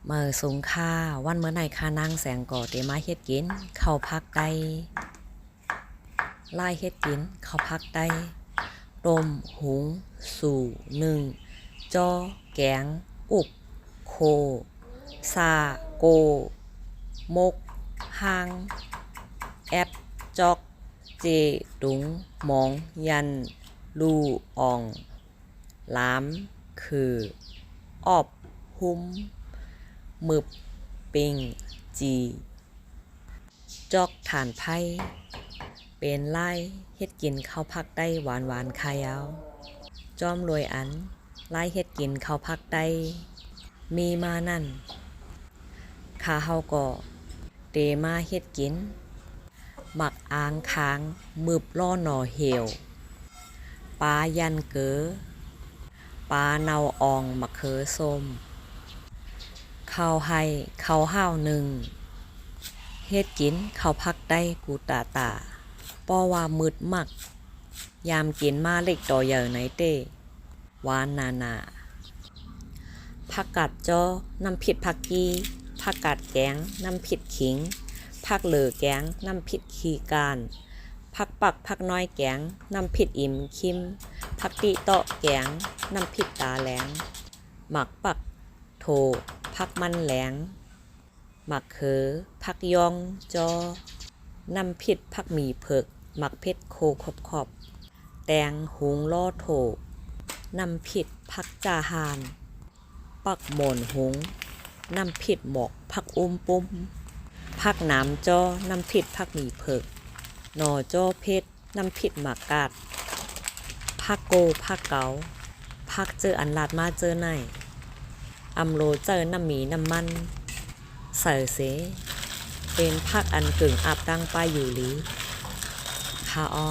เมื่อสงค่าวันเมื่อไหนค่านางแสงก่อเตมาเฮ็ดกินเข้าพักใดไล่เฮ็ดกินเข้าพักใดต้มหุงสู่นึ่งจอแกงอุบโคซาโกมกหางแอปจอกเจดุงหมองยันลูอ่องล้ามคือออบหุ้มมึบปิงจีจอกฐานไพ่เป็นไล่เฮ็ดกินข้าวพักได้หวานหวานคายาวจอมรวยอันไล่เฮ็ดกินข้าวพักได้มีมานั่นข้าเฮาก็เตมาเฮ็ดกินหมักอ้างค้างมึบล่อหน่อเหี่ยวปลายันเก๋อปลาเนาอองมะเขือส้มข้าวให้ข้าวห้าวหนึ่งเฮ็ดกินข้าวพักได้กูตาป้อว่ามืดมักยามกินมาเล็กต่อใหญ่ไหนเต้หวานนาผักกาดจ้อน้ำผิดผักกีผักกาดแกงน้ำผิดขิงผักเหลือแกงน้ำผิดขีการผักปักผักน้อยแกงน้ำผิดอิ่มคิมผักติเตาะแกงน้ำผิดตาแหลงหมักปักโถผักมันแหลงหมักเขือผักยองจอน้ำผิดผักหมี่เผือกหมักเพชรโคขอบแตงหุงล่อโถน้ำผิดผักจาหานปักหม่นหุงน้ำผิดหมกผักปุ้มผักน้ำจอน้ำผิดผักหมี่เผือกหน่อจอเพชรน้ำผิดหมากกาดผักโกผักเกาผักเจออันลาดมาเจอไหนอำโลเจอน้ำหมีน้ำมันใส่เสเป็นผักอันกึ่งอาบดังไปอยู่หลีคาออ